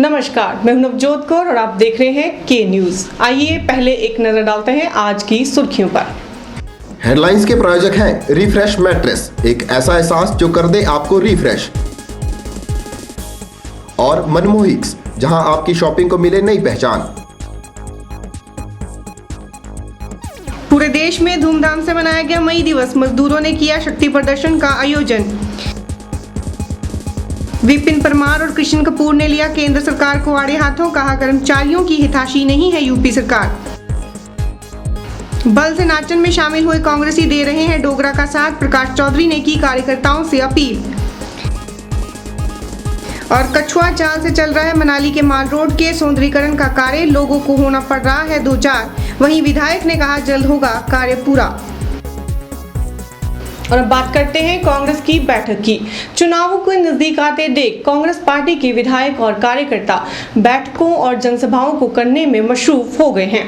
नमस्कार, मैं हूं नवजोत कौर और आप देख रहे हैं के न्यूज। आइए पहले एक नजर डालते हैं आज की सुर्खियों पर। हेडलाइंस के प्रायोजक हैं रिफ्रेश मैट्रेस, एक ऐसा एहसास जो कर दे आपको रिफ्रेश। और मनमोहिक्स, जहां आपकी शॉपिंग को मिले नई पहचान। पूरे देश में धूमधाम से मनाया गया मई दिवस। मजदूरों ने किया शक्ति प्रदर्शन का आयोजन। विपिन परमार और कृष्ण कपूर ने लिया केंद्र सरकार को आड़े हाथों, कहा कर्मचारियों की हितैषी नहीं है यूपी सरकार। बल से नाचन में शामिल हुए कांग्रेसी दे रहे हैं डोगरा का साथ, प्रकाश चौधरी ने की कार्यकर्ताओं से अपील। और कछुआ चाल से चल रहा है मनाली के माल रोड के सौंदर्यीकरण का कार्य, लोगों को होना पड़ रहा है दो चार। वहीं विधायक ने कहा जल्द होगा कार्य पूरा। और अब बात करते हैं कांग्रेस की बैठक की। चुनावों के नजदीक आते देख कांग्रेस पार्टी के विधायक और कार्यकर्ता बैठकों और जनसभाओं को करने में मशरूफ हो गए हैं।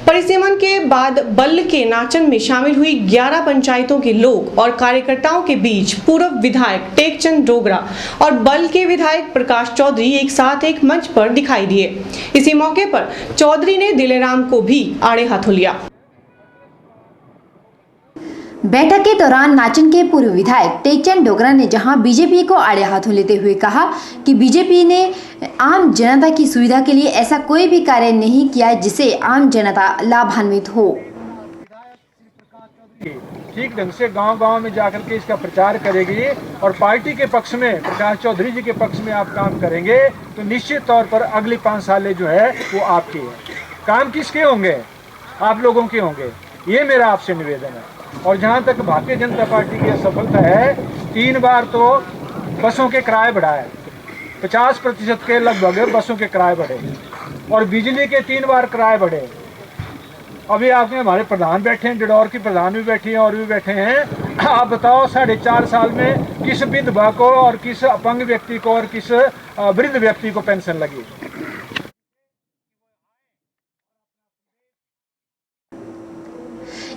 परिसीमन के बाद बल्ल के नाचन में शामिल हुई 11 पंचायतों के लोग और कार्यकर्ताओं के बीच पूर्व विधायक टेकचंद डोगरा और बल्ल के विधायक प्रकाश चौधरी एक साथ एक मंच पर दिखाई दिए। इसी मौके पर चौधरी ने दिलेराम को भी आड़े हाथों लिया। बैठक के दौरान नाचन के पूर्व विधायक टेकचंद डोगरा ने जहां बीजेपी को आड़े हाथों लेते हुए कहा कि बीजेपी ने आम जनता की सुविधा के लिए ऐसा कोई भी कार्य नहीं किया जिससे आम जनता लाभान्वित हो। ठीक ढंग से गांव-गांव में जाकर के इसका प्रचार करेगी और पार्टी के पक्ष में, प्रकाश चौधरी जी के पक्ष में आप काम करेंगे तो निश्चित तौर पर अगली 5 साल जो है वो आपके है। काम किसके होंगे? आप लोगों के होंगे। ये मेरा आपसे निवेदन है। और जहाँ तक भारतीय जनता पार्टी की सफलता है, 3 बार तो बसों के किराए बढ़ाए, 50% के लगभग बसों के किराए बढ़े और बिजली के 3 बार किराए बढ़े। अभी आपने हमारे प्रधान बैठे हैं, जडौर की प्रधान भी बैठी हैं और भी बैठे हैं। आप बताओ 4.5 साल में किस विधवा को और किस अपंग व्यक्ति को और किस वृद्ध व्यक्ति को पेंशन लगी?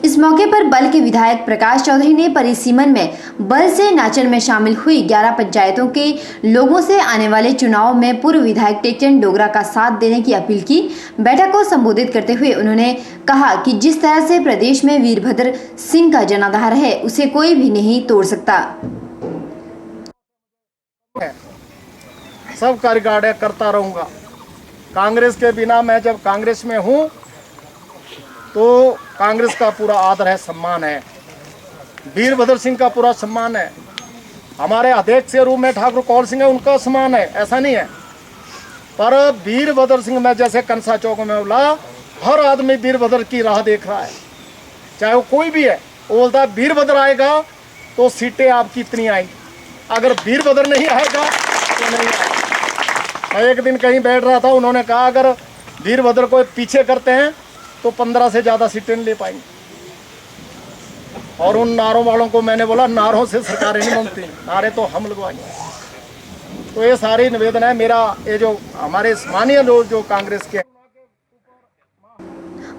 इस मौके पर बल के विधायक प्रकाश चौधरी ने परिसीमन में बल से नाचन में शामिल हुई 11 पंचायतों के लोगों से आने वाले चुनाव में पूर्व विधायक टेकचंद डोगरा का साथ देने की अपील की। बैठक को संबोधित करते हुए उन्होंने कहा कि जिस तरह से प्रदेश में वीरभद्र सिंह का जनाधार है उसे कोई भी नहीं तोड़ सकता। सब कार्य करता रहूंगा। कांग्रेस के बिना, मैं जब कांग्रेस में हूँ तो कांग्रेस का पूरा आदर है, सम्मान है। वीरभद्र सिंह का पूरा सम्मान है। हमारे अध्यक्ष के रूप में ठाकुर कौल सिंह है, उनका सम्मान है, ऐसा नहीं है। पर वीरभद्र सिंह में जैसे कंसा चौक में बोला, हर आदमी वीरभद्र की राह देख रहा है, चाहे वो कोई भी है। वो बोलता है वीरभद्र आएगा तो सीटें आपकी इतनी आएंगी, अगर वीरभद्र नहीं आएगा तो नहीं आएगा। मैं एक दिन कहीं बैठ रहा था, उन्होंने कहा अगर वीरभद्र को पीछे करते हैं तो 15 से ज़्यादा सीटें ले पाएंगे। और उन नारों वालों को मैंने बोला नारों से सरकारें नहीं बनती, नारे तो हम लगवाएंगे। तो ये सारी निवेदन है मेरा, ये जो हमारे माननीय लोग जो कांग्रेस के।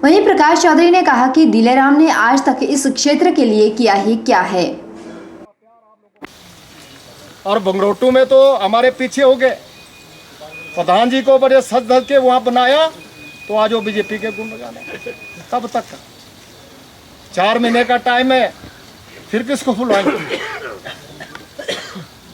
वहीं प्रकाश चौधरी ने कहा कि दिलेराम ने आज तक इस क्षेत्र के लिए किया ही क्या है। और बंगरोटू में तो हमारे पीछे हो गए, प्रधान जी को बड़े सज धज के वहाँ बनाया तो आज वो बीजेपी के गुण लगाने। तब तक 4 महीने का टाइम है, फिर किसको बुलाएंगे?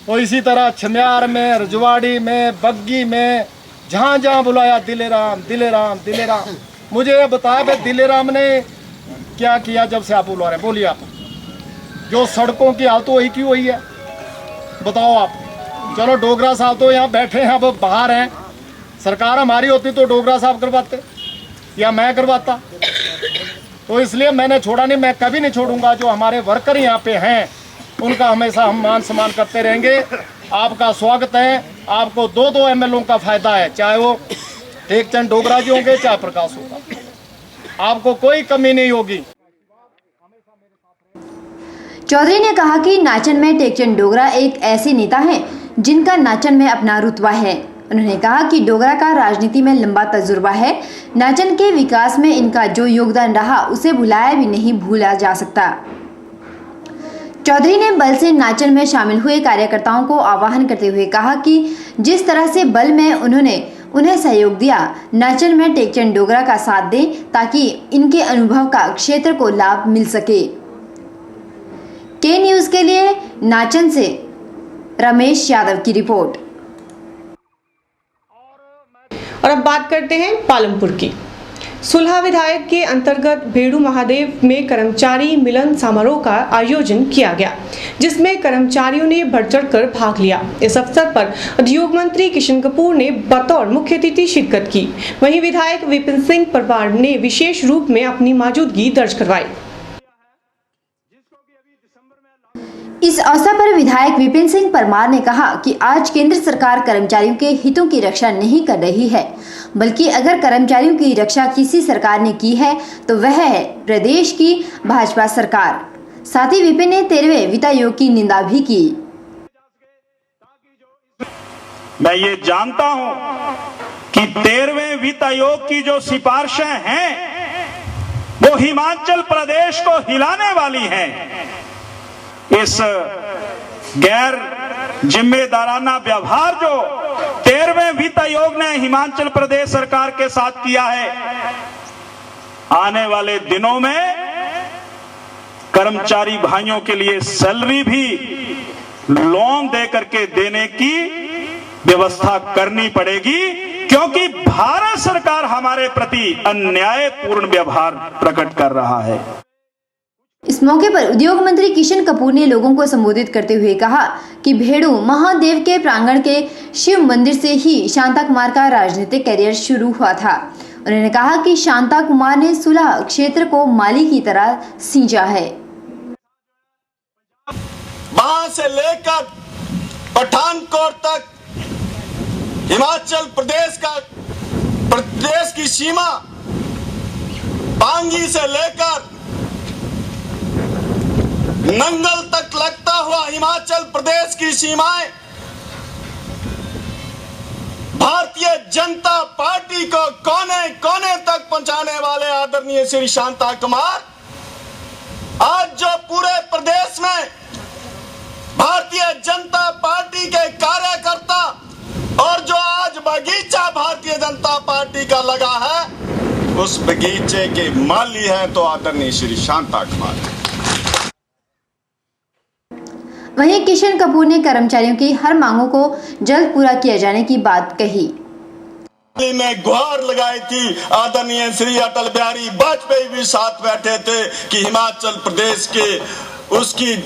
तो इसी तरह छम्यार में, रजवाड़ी में, बग्गी में, जहाँ जहाँ बुलाया दिलेराम दिलेराम दिलेराम। मुझे ये बताया भाई दिलेराम ने क्या किया जब से आप बुला रहे? बोलिए आप। जो सड़कों की हालत वही की वही है, बताओ आप। चलो डोगरा साहब तो यहाँ बैठे हैं, अब बाहर हैं। सरकार हमारी होती तो डोगरा साहब करवाते या मैं करवाता। तो इसलिए मैंने छोड़ा नहीं, मैं कभी नहीं छोड़ूंगा। जो हमारे वर्कर यहाँ पे हैं उनका हमेशा हम मान सम्मान करते रहेंगे। आपका स्वागत है। आपको 2 MLO का फायदा है, चाहे वो टेकचंद डोगरा जी होंगे चाहे प्रकाश होगा, आपको कोई कमी नहीं होगी। चौधरी ने कहा कि नाचन में टेकचंद डोगरा एक ऐसे नेता हैं जिनका नाचन में अपना रुतबा है। उन्होंने कहा कि डोगरा का राजनीति में लंबा तजुर्बा है। नाचन के विकास में इनका जो योगदान रहा उसे भुलाया भी नहीं भूला जा सकता। चौधरी ने बल से नाचन में शामिल हुए कार्यकर्ताओं को आह्वान करते हुए कहा कि जिस तरह से बल में उन्होंने उन्हें सहयोग दिया। नाचन में टेकचंद डोगरा का साथ दें ताकि इनके अनुभव का क्षेत्र को लाभ मिल सके। के न्यूज़ के लिए नाचन से रमेश यादव की रिपोर्ट। और अब बात करते हैं पालमपुर की। सुलह विधायक के अंतर्गत भेड़ू महादेव में कर्मचारी मिलन समारोह का आयोजन किया गया, जिसमें कर्मचारियों ने बढ़ चढ़कर भाग लिया। इस अवसर पर उद्योग मंत्री किशन कपूर ने बतौर मुख्य अतिथि शिरकत की। वहीं विधायक विपिन सिंह परमार ने विशेष रूप में अपनी मौजूदगी दर्ज करवाई। इस अवसर पर विधायक विपिन सिंह परमार ने कहा कि आज केंद्र सरकार कर्मचारियों के हितों की रक्षा नहीं कर रही है, बल्कि अगर कर्मचारियों की रक्षा किसी सरकार ने की है तो वह है प्रदेश की भाजपा सरकार। साथ ही विपिन ने 13वें वित्त आयोग की निंदा भी की। मैं ये जानता हूं कि 13वें वित्त आयोग की जो सिफारिशें हैं वो हिमाचल प्रदेश को हिलाने वाली हैं। इस गैर जिम्मेदाराना व्यवहार जो 13वें वित्त आयोग ने हिमाचल प्रदेश सरकार के साथ किया है, आने वाले दिनों में कर्मचारी भाइयों के लिए सैलरी भी लोन दे करके देने की व्यवस्था करनी पड़ेगी, क्योंकि भारत सरकार हमारे प्रति अन्यायपूर्ण व्यवहार प्रकट कर रहा है। इस मौके पर उद्योग मंत्री किशन कपूर ने लोगों को संबोधित करते हुए कहा कि भेड़ू महादेव के प्रांगण के शिव मंदिर से ही शांता कुमार का राजनीतिक करियर शुरू हुआ था। उन्होंने कहा कि शांता कुमार ने सुलह क्षेत्र को माली की तरह सींचा है। वहां से लेकर पठानकोट तक हिमाचल प्रदेश की सीमा, पांगी से लेकर नंगल तक लगता हुआ हिमाचल प्रदेश की सीमाएं भारतीय जनता पार्टी को कोने कोने तक पहुंचाने वाले आदरणीय श्री शांता कुमार आज जो पूरे प्रदेश में भारतीय जनता पार्टी के कार्यकर्ता और जो आज बगीचा भारतीय जनता पार्टी का लगा है, उस बगीचे के माली है तो आदरणीय श्री शांता कुमार। वहीं किशन कपूर ने कर्मचारियों की हर मांगों को जल्द पूरा किया जाने की बात कही। में गुहार लगाई थी, आदरणीय श्री अटल बिहारी वाजपेयी भी साथ बैठे थे कि हिमाचल प्रदेश के उसकी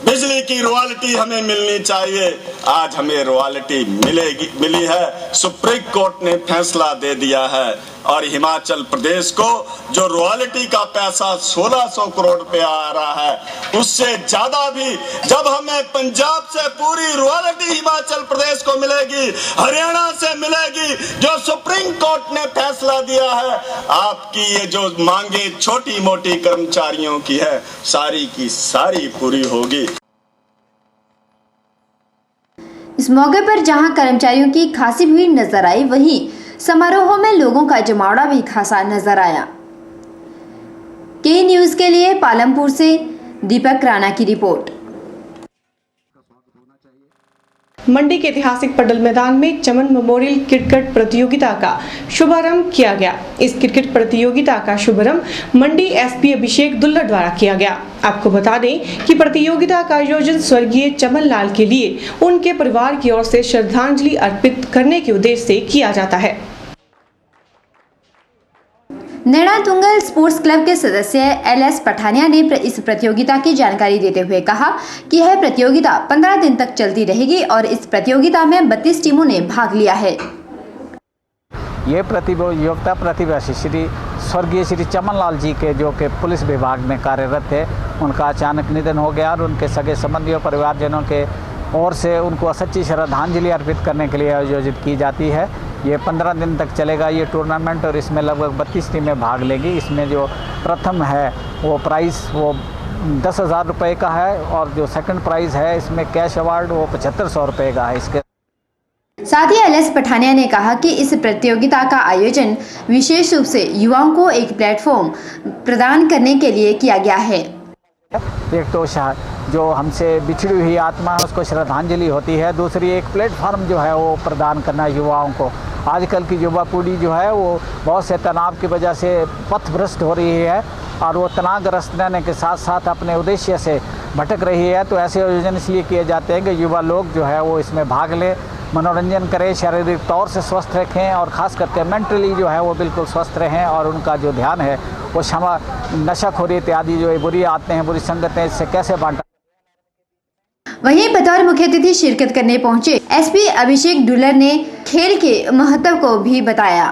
बिजली की रॉयल्टी हमें मिलनी चाहिए। आज हमें रॉयल्टी मिली है। सुप्रीम कोर्ट ने फैसला दे दिया है और हिमाचल प्रदेश को जो रॉयल्टी का पैसा 1600 करोड़ रुपया आ रहा है, उससे ज्यादा भी जब हमें पंजाब से पूरी रॉयल्टी हिमाचल प्रदेश को मिलेगी, हरियाणा से मिलेगी, जो सुप्रीम कोर्ट ने फैसला दिया है, आपकी ये जो मांगे छोटी मोटी कर्मचारियों की है, सारी की सारी पूरी होगी। इस मौके पर जहां कर्मचारियों की खासी भीड़ नजर आई, वहीं समारोह में लोगों का जमावड़ा भी खासा नजर आया। के न्यूज़ के लिए पालमपुर से दीपक राणा की रिपोर्ट। मंडी के ऐतिहासिक पडल मैदान में चमन मेमोरियल क्रिकेट प्रतियोगिता का शुभारंभ किया गया। इस क्रिकेट प्रतियोगिता का शुभारंभ मंडी एसपी अभिषेक दुल्लर द्वारा किया गया। आपको बता दें कि प्रतियोगिता का आयोजन स्वर्गीय चमन लाल के लिए उनके परिवार की ओर से श्रद्धांजलि अर्पित करने के उद्देश्य से किया जाता है। नैना तुंगल स्पोर्ट्स क्लब के सदस्य LS पठानिया ने इस प्रतियोगिता की जानकारी देते हुए कहा कि यह प्रतियोगिता 15 दिन तक चलती रहेगी और इस प्रतियोगिता में 32 टीमों ने भाग लिया है। ये प्रतियोगिता प्रतिभागी श्री स्वर्गीय श्री चमन लाल जी के, जो कि पुलिस विभाग में कार्यरत थे, उनका अचानक निधन हो गया और उनके सगे संबंधियों परिवारजनों के ओर से उनको सच्ची श्रद्धांजलि अर्पित करने के लिए आयोजित की जाती है। ये 15 दिन तक चलेगा ये टूर्नामेंट और इसमें लगभग 32 टीमें भाग लेंगी। इसमें जो प्रथम है वो प्राइज़ वो 10,000 रुपये का है और जो सेकंड प्राइज़ है इसमें कैश अवार्ड वो 7500 रुपये का है। इसके साथ ही LS पठानिया ने कहा कि इस प्रतियोगिता का आयोजन विशेष रूप से युवाओं को एक प्लेटफॉर्म प्रदान करने के लिए किया गया है। एक तो जो हमसे बिछड़ी हुई आत्मा है उसको श्रद्धांजलि होती है, दूसरी एक प्लेटफॉर्म जो है वो प्रदान करना युवाओं को आजकल की युवा पीढ़ी जो है वो बहुत से तनाव की वजह से पथभ्रष्ट हो रही है और वो तनावग्रस्त रहने के साथ साथ अपने उद्देश्य से भटक रही है। तो ऐसे आयोजन इसलिए किए जाते हैं कि युवा लोग जो है वो इसमें भाग लें, मनोरंजन करें, शारीरिक तौर से स्वस्थ रखें और ख़ास करके मेंटली जो है वो बिल्कुल स्वस्थ रहें और उनका जो ध्यान है वो नशाखोरी इत्यादि जो बुरी आदतें हैं, बुरी संगतें, इससे कैसे बांटा। वहीं बतौर मुख्य अतिथि शिरकत करने पहुंचे एसपी अभिषेक डुलर ने खेल के महत्व को भी बताया।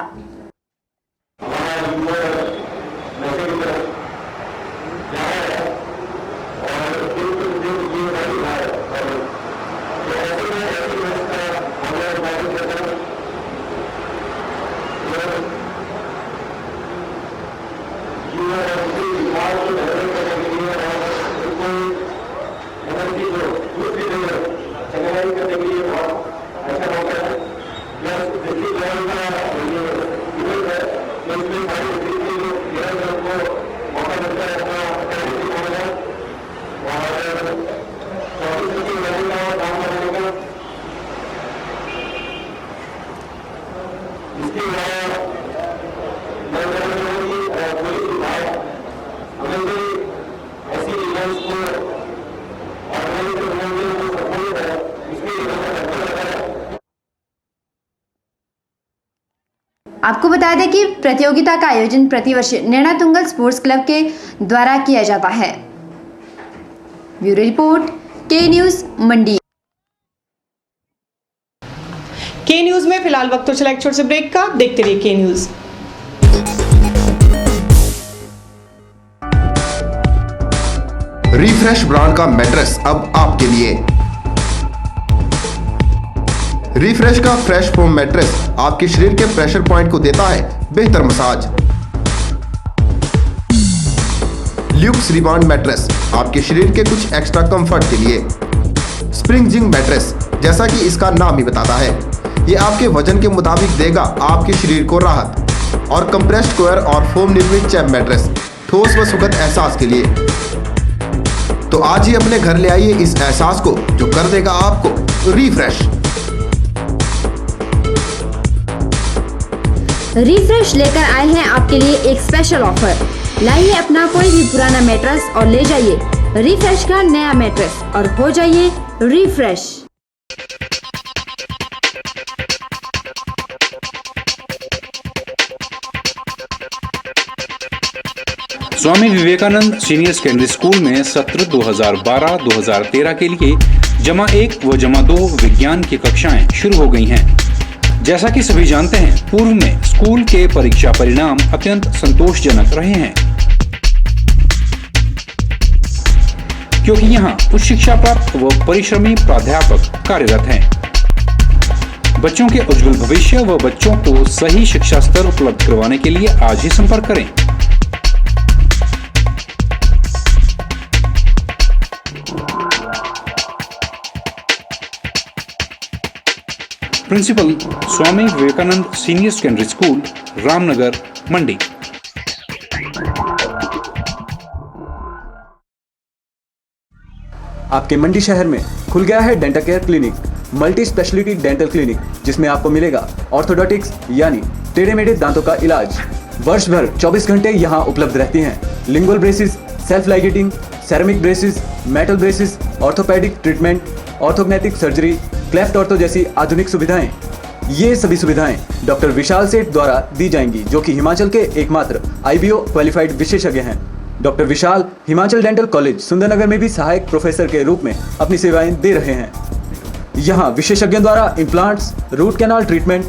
आपको बता दें कि प्रतियोगिता का आयोजन प्रतिवर्ष नैना तुंगल स्पोर्ट्स क्लब के द्वारा किया जाता है। ब्यूरो रिपोर्ट, के न्यूज़ मंडी। के न्यूज़ में फिलहाल वक्त तो चला एक छोटे से ब्रेक का, देखते रहिए के न्यूज़। रिफ्रेश ब्रांड का मैट्रेस अब आपके लिए। रिफ्रेश का फ्रेश फोम मैट्रेस आपके शरीर के प्रेशर पॉइंट को देता है बेहतर मसाज। ल्यूक्स रिबाउंड मैट्रेस आपके शरीर के कुछ एक्स्ट्रा कंफर्ट के लिए। स्प्रिंग जिंग मैट्रेस, जैसा कि इसका नाम ही बताता है, ये आपके वजन के मुताबिक देगा आपके शरीर को राहत। और कंप्रेस्ड कोयर और फोम निर्मित चैप मैट्रेस ठोस व सुखद एहसास के लिए। तो आज ही अपने घर ले आइए इस एहसास को जो कर देगा आपको रिफ्रेश। रिफ्रेश लेकर आए हैं आपके लिए एक स्पेशल ऑफर। लाइए अपना कोई भी पुराना मैट्रेस और ले जाइए रिफ्रेश का नया मैट्रेस और हो जाइए रिफ्रेश। स्वामी विवेकानंद सीनियर सेकेंडरी स्कूल में सत्र 2012-2013 के लिए जमा 1 व जमा 2 विज्ञान की कक्षाएं शुरू हो गई हैं। जैसा कि सभी जानते हैं, पूर्व में स्कूल के परीक्षा परिणाम अत्यंत संतोषजनक रहे हैं, क्योंकि यहाँ उच्च शिक्षा प्राप्त व परिश्रमी प्राध्यापक कार्यरत हैं। बच्चों के उज्जवल भविष्य व बच्चों को सही शिक्षा स्तर उपलब्ध करवाने के लिए आज ही संपर्क करें। Principal, Swami Vivekananda senior secondary school, Ramnagar, Mandi. आपके मंडी शहर में खुल गया है dental care clinic, multi speciality dental clinic, जिसमें आपको मिलेगा ऑर्थोडोंटिक्स यानी टेढ़े मेढ़े दांतों का इलाज। वर्ष भर 24 घंटे यहाँ उपलब्ध रहती हैं। Lingual braces, self ligating, ceramic braces, metal braces, orthopaedic treatment, orthognathic surgery, cleft ortho जैसी आधुनिक सुविधाएं। ये सभी सुविधाएं डॉक्टर विशाल सेठ द्वारा दी जाएंगी, जो कि हिमाचल के एकमात्र IBO क्वालिफाइड विशेषज्ञ हैं। डॉक्टर विशाल हिमाचल डेंटल कॉलेज सुंदरनगर में भी सहायक प्रोफेसर के रूप में अपनी सेवाएं दे रहे हैं। यहाँ विशेषज्ञों द्वारा इम्प्लांट्स, रूट कैनाल ट्रीटमेंट,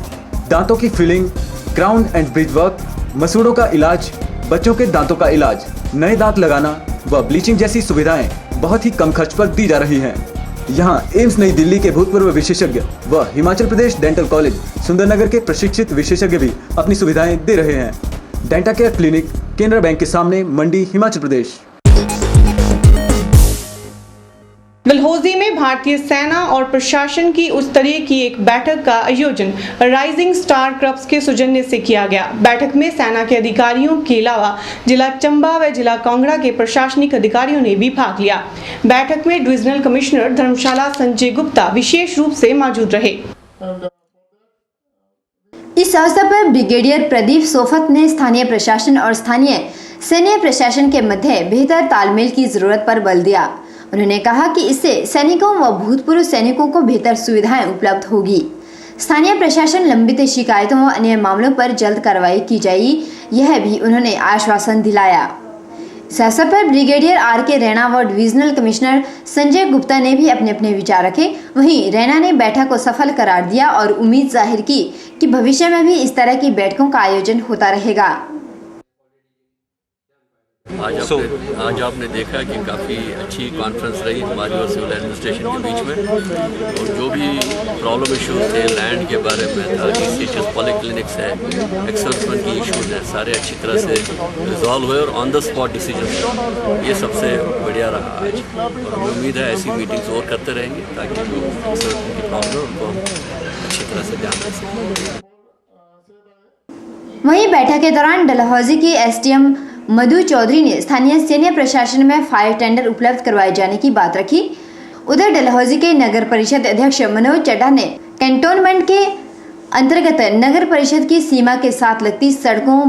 दांतों की filling, crown and bridge work, मसूड़ों का इलाज, बच्चों के दांतों का इलाज, नए दांत लगाना व ब्लीचिंग जैसी सुविधाएं बहुत ही कम खर्च पर दी जा रही हैं। यहाँ एम्स नई दिल्ली के भूतपूर्व विशेषज्ञ व हिमाचल प्रदेश डेंटल कॉलेज सुंदरनगर के प्रशिक्षित विशेषज्ञ भी अपनी सुविधाएं दे रहे हैं। Denta care clinic, Canara bank के सामने, मंडी, हिमाचल प्रदेश। डलहौजी में भारतीय सेना और प्रशासन की उच्च स्तरीय की एक बैठक का आयोजन राइजिंग स्टार क्लब्स के सौजन्य से किया गया। बैठक में सेना के अधिकारियों के अलावा जिला चंबा व जिला कांगड़ा के प्रशासनिक अधिकारियों ने भी भाग लिया। बैठक में डिविजनल कमिश्नर धर्मशाला संजय गुप्ता विशेष रूप से मौजूद रहे। इस अवसर पर ब्रिगेडियर प्रदीप सोफत ने स्थानीय प्रशासन और स्थानीय सैन्य प्रशासन के मध्य बेहतर तालमेल की जरूरत पर बल दिया। उन्होंने कहा कि इससे सैनिकों व भूतपूर्व सैनिकों को बेहतर सुविधाएं उपलब्ध होगी। स्थानीय प्रशासन लंबित शिकायतों व अन्य मामलों पर जल्द कार्रवाई की जाएगी, यह भी उन्होंने आश्वासन दिलाया। इस अवसर पर ब्रिगेडियर आर.के. रैना व डिविजनल कमिश्नर संजय गुप्ता ने भी अपने अपने विचार रखे। वहीं रैना ने बैठक को सफल करार दिया और उम्मीद जाहिर की कि भविष्य में भी इस तरह की बैठकों का आयोजन होता रहेगा। आज आपने देखा कि काफ़ी अच्छी कॉन्फ्रेंस रही हमारी और सिविल एडमिनिस्ट्रेशन के बीच में, और जो भी प्रॉब्लम इश्यूज थे लैंड के बारे में था, डीसीएचएस पॉलीक्लिनिक्स है, एक्सर्विसमेंट की इश्यूज हैं, सारे अच्छी तरह से रिजॉल्व हुए और ऑन द स्पॉट डिसीजन, ये सबसे बढ़िया रहा आज। और हमें उम्मीद है ऐसी मीटिंग्स और करते रहेंगे ताकि जो एक्सर्विसमेंट की प्रॉब्लम है उनको अच्छी तरह से ध्यान दे सकें। वहीं बैठक के दौरान डलहौजी की एसडीएम मधु चौधरी ने स्थानीय सैन्य प्रशासन में फायर टेंडर उपलब्ध करवाए जाने की बात रखी। उधर डलहौजी के नगर परिषद अध्यक्ष मनोज चड्ढा ने कैंटोनमेंट के अंतर्गत नगर परिषद की सीमा के साथ लगती सड़कों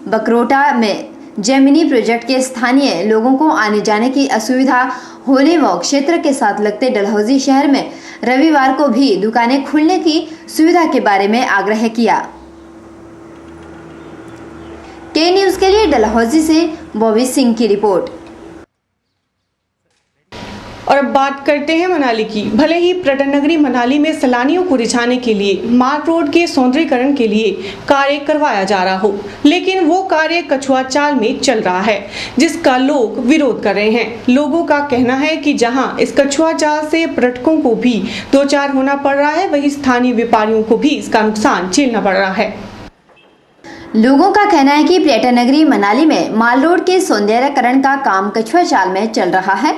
बकरोटा में जेमिनी प्रोजेक्ट के स्थानीय लोगों को आने जाने की असुविधा होने व क्षेत्र के साथ लगते डलहौजी शहर में रविवार को भी दुकानें खुलने की सुविधा के बारे में आग्रह किया। के न्यूज के लिए डलहौजी से बॉबी सिंह की रिपोर्ट। और अब बात करते हैं मनाली की। भले ही पर्यटन नगरी मनाली में सैलानियों को रिझाने के लिए माल रोड के सौंदर्यीकरण के लिए कार्य करवाया जा रहा हो, लेकिन वो कार्य कछुआ चाल में चल रहा है, जिसका लोग विरोध कर रहे हैं। लोगों का कहना है कि जहां इस कछुआ चाल से पर्यटकों को भी दो चार होना पड़ रहा है, वहीं स्थानीय व्यापारियों को भी इसका नुकसान झेलना पड़ रहा है। लोगों का कहना है कि पर्यटन नगरी मनाली में माल रोड के सौंदर्यीकरण का काम कछुआ चाल में चल रहा है।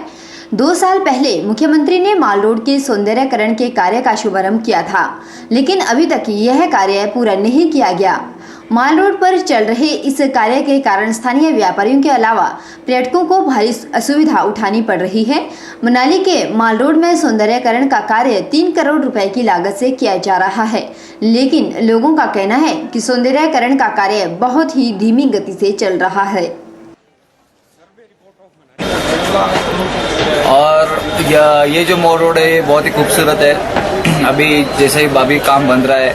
2 साल पहले मुख्यमंत्री ने माल रोड के सौंदर्यीकरण के कार्य का शुभारंभ किया था, लेकिन अभी तक यह कार्य पूरा नहीं किया गया। माल रोड पर चल रहे इस कार्य के कारण स्थानीय व्यापारियों के अलावा पर्यटकों को भारी असुविधा उठानी पड़ रही है। मनाली के माल रोड में सौंदर्यीकरण का कार्य 3 करोड़ रुपए की लागत से किया जा रहा है, लेकिन लोगों का कहना है कि सौंदर्यीकरण का कार्य बहुत ही धीमी गति से चल रहा है। और ये जो मॉल रोड है ये बहुत ही खूबसूरत है। अभी जैसे ही अभी काम बन रहा है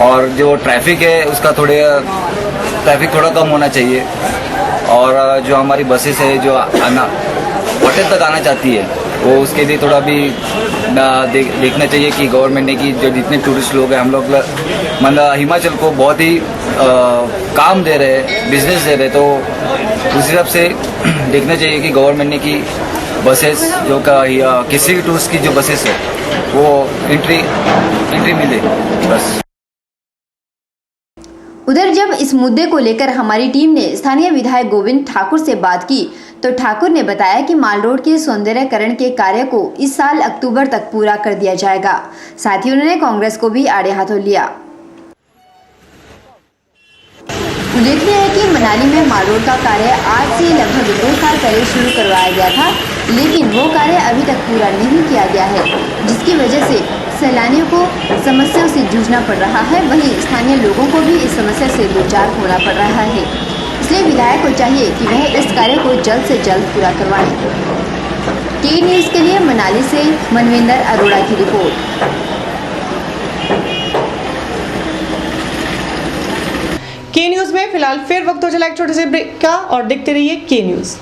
और जो ट्रैफिक है उसका ट्रैफिक थोड़ा कम होना चाहिए, और जो हमारी बसेस है जो होटल तक आना चाहती है वो उसके लिए थोड़ा भी देखना चाहिए कि गवर्नमेंट ने कि जो जितने टूरिस्ट लोग हैं हम लोग मतलब हिमाचल को बहुत ही काम दे रहे हैं, बिजनेस दे रहे हैं, तो उस हिसाब से देखना चाहिए कि गवर्नमेंट ने कि बसेस जो किसी भी टूरिस्ट की जो बसेस है वो एंट्री मिले बस। उधर जब इस मुद्दे को लेकर हमारी टीम ने स्थानीय विधायक गोविंद ठाकुर से बात की तो ठाकुर ने बताया कि माल रोड के सौंदर्यीकरण के कार्य को इस साल अक्टूबर तक पूरा कर दिया जाएगा। साथ ही उन्होंने कांग्रेस को भी आड़े हाथों लिया। उल्लेखनीय है कि मनाली में माल रोड का कार्य आज से लगभग 2 साल पहले शुरू करवाया गया था, लेकिन वो कार्य अभी तक पूरा नहीं किया गया है, जिसकी वजह से सैलानियों को समस्याओं से जूझना पड़ रहा है। वहीं स्थानीय लोगों को भी इस समस्या से दो चार होना पड़ रहा है, इसलिए विधायक को चाहिए कि वह इस कार्य को जल्द से जल्द पूरा करवाएं। के न्यूज़ के लिए मनाली से मनविंदर अरोड़ा की रिपोर्ट। के न्यूज में फिलहाल फिर वक्त हो चला एक छोटे से ब्रेक का, और देखते रहिए के न्यूज।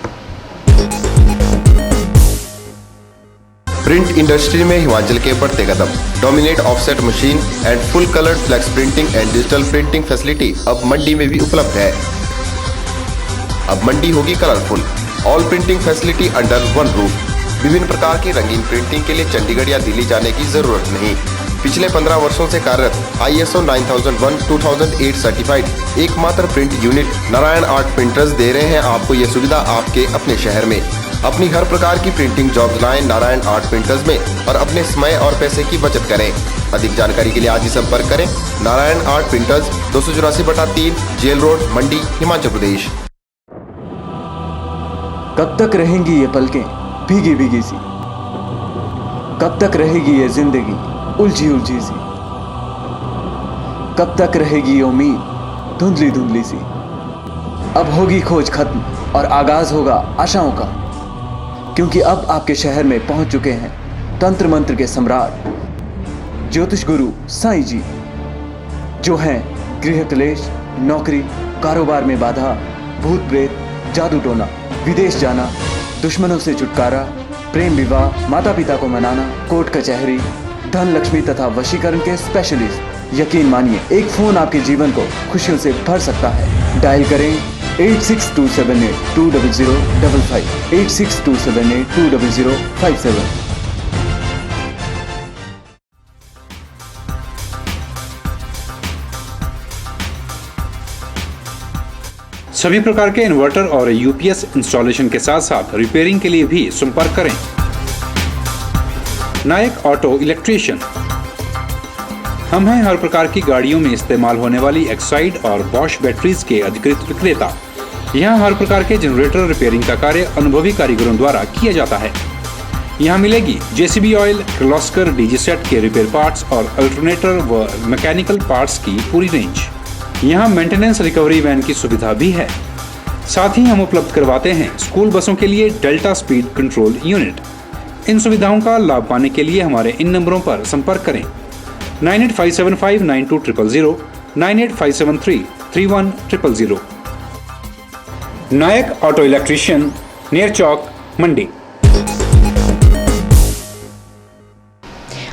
प्रिंट इंडस्ट्री में हिमाचल के बढ़ते कदम। Dominate offset machine and full colour flex printing and digital printing facility अब मंडी में भी उपलब्ध है। अब मंडी होगी colourful. All printing facility under one roof. विभिन्न प्रकार की रंगीन प्रिंटिंग के लिए चंडीगढ़ या दिल्ली जाने की जरूरत नहीं। पिछले 15 वर्षों से कार्यरत ISO 9001-2008 सर्टिफाइड एकमात्र print unit Narayan art printers दे रहे हैं आपको ये सुविधा आपके अपने शहर में। अपनी हर प्रकार की प्रिंटिंग जॉब्स लाएं नारायण आर्ट प्रिंटर्स में और अपने समय और पैसे की बचत करें। अधिक जानकारी के लिए आज ही संपर्क करें Narayan art printers 284/3 jail road Mandi Himachal Pradesh. कब तक रहेंगी ये पलकें भीगी भीगी सी, कब तक रहेगी ये जिंदगी उलझी उलझी सी। कब तक रहेगी ये उम्मीद धुंधली धुंधली सी। अब होगी खोज खत्म और आगाज होगा आशाओं का, क्योंकि अब आपके शहर में पहुंच चुके हैं तंत्र मंत्र के सम्राट ज्योतिष गुरु साईं जी, जो हैं गृह क्लेश, नौकरी, कारोबार में बाधा, भूत प्रेत, जादू टोना, विदेश जाना, दुश्मनों से छुटकारा, प्रेम विवाह, माता पिता को मनाना, कोर्ट कचहरी, धन लक्ष्मी तथा वशीकरण के स्पेशलिस्ट। यकीन मानिए एक फोन आपके जीवन को खुशियों से भर सकता है। डायल करें 8627820055, 8627820057। सभी प्रकार के इन्वर्टर और यूपीएस इंस्टॉलेशन के साथ साथ रिपेयरिंग के लिए भी संपर्क करें। नायक ऑटो इलेक्ट्रीशियन। हम हैं हर प्रकार की गाड़ियों में इस्तेमाल होने वाली एक्साइड और बॉश बैटरीज के अधिकृत विक्रेता। यहाँ हर प्रकार के जनरेटर रिपेयरिंग का कार्य अनुभवी कारीगरों द्वारा किया जाता है। यहाँ मिलेगी JCB oil, Kirloskar DG set के रिपेयर पार्ट्स और अल्टरनेटर व मैकेनिकल पार्ट्स की पूरी रेंज। यहाँ मेंटेनेंस रिकवरी वैन की सुविधा भी है। साथ ही हम उपलब्ध करवाते हैं स्कूल बसों के लिए डेल्टा स्पीड कंट्रोल यूनिट। इन सुविधाओं का लाभ पाने के लिए हमारे इन नंबरों पर संपर्क करें 9857592000, 9857331000। नायक ऑटो इलेक्ट्रीशियन, नियर चौक, मंडी।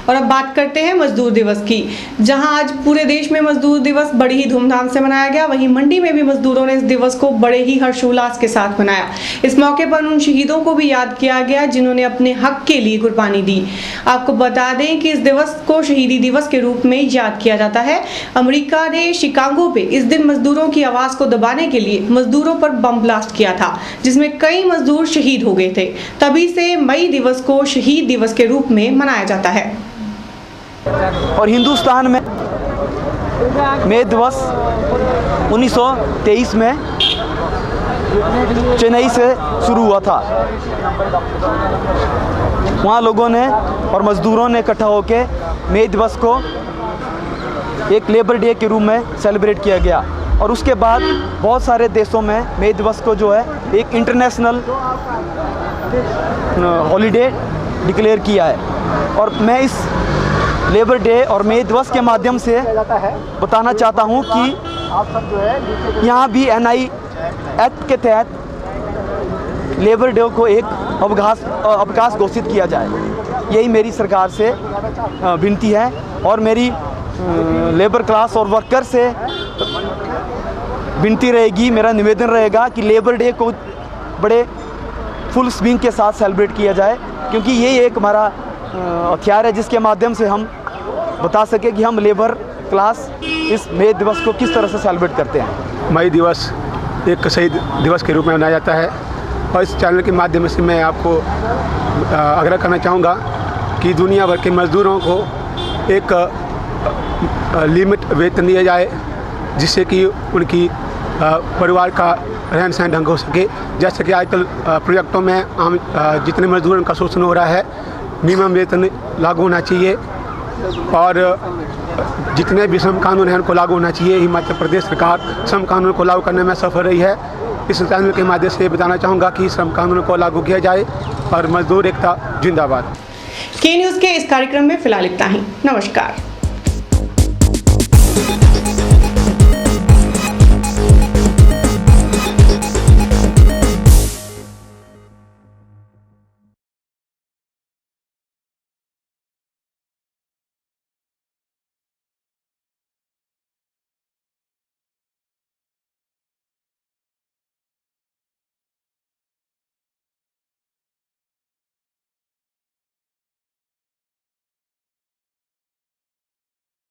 और अब बात करते हैं मजदूर दिवस की। जहां आज पूरे देश में मजदूर दिवस बड़ी ही धूमधाम से मनाया गया, वहीं मंडी में भी मजदूरों ने इस दिवस को बड़े ही हर्षोल्लास के साथ मनाया। इस मौके पर उन शहीदों को भी याद किया गया जिन्होंने अपने हक के लिए कुर्बानी दी। आपको बता दें कि इस दिवस को शहीदी दिवस के रूप में याद किया जाता है। अमेरिका ने शिकागो पे इस दिन मजदूरों की आवाज को दबाने के लिए मजदूरों पर बम ब्लास्ट किया था, जिसमें कई मजदूर शहीद हो गए थे। तभी से मई दिवस को शहीद दिवस के रूप में मनाया जाता है। और हिंदुस्तान में मई दिवस 1923 में चेन्नई से शुरू हुआ था। वहाँ लोगों ने और मज़दूरों ने इकट्ठा होकर मई दिवस को एक लेबर डे के रूप में सेलिब्रेट किया गया। और उसके बाद बहुत सारे देशों में मई दिवस को जो है एक इंटरनेशनल हॉलीडे डिक्लेयर किया है। और मैं इस लेबर डे और मई दिवस के माध्यम से बताना चाहता हूं कि यहाँ भी एनआई एक्ट के तहत लेबर डे को एक अवकाश घोषित किया जाए। यही मेरी सरकार से विनती है और मेरी लेबर क्लास और वर्कर से विनती रहेगी, मेरा निवेदन रहेगा कि लेबर डे को बड़े फुल स्विंग के साथ सेलिब्रेट किया जाए, क्योंकि ये एक हमारा हथियार है जिसके माध्यम से हम बता सके कि हम लेबर क्लास इस मई दिवस को किस तरह से सेलिब्रेट करते हैं। मई दिवस एक शहीद दिवस के रूप में मनाया जाता है और इस चैनल के माध्यम से मैं आपको आग्रह करना चाहूँगा कि दुनिया भर के मज़दूरों को एक लिमिट वेतन दिया जाए, जिससे कि उनकी परिवार का रहन सहन ढंग हो सके। जैसे कि आजकल प्रोजेक्टों में आम जितने मजदूरों का शोषण हो रहा है, मिनिमम वेतन लागू होना चाहिए और जितने भी श्रम कानून हैं उनको लागू होना चाहिए। हिमाचल प्रदेश सरकार श्रम कानून को लागू करने में सफल रही है। इस चैनल के माध्यम से बताना चाहूँगा कि श्रम कानून को लागू किया जाए और मजदूर एकता जिंदाबाद। के न्यूज़ के इस कार्यक्रम में फिलहाल इतना ही। नमस्कार।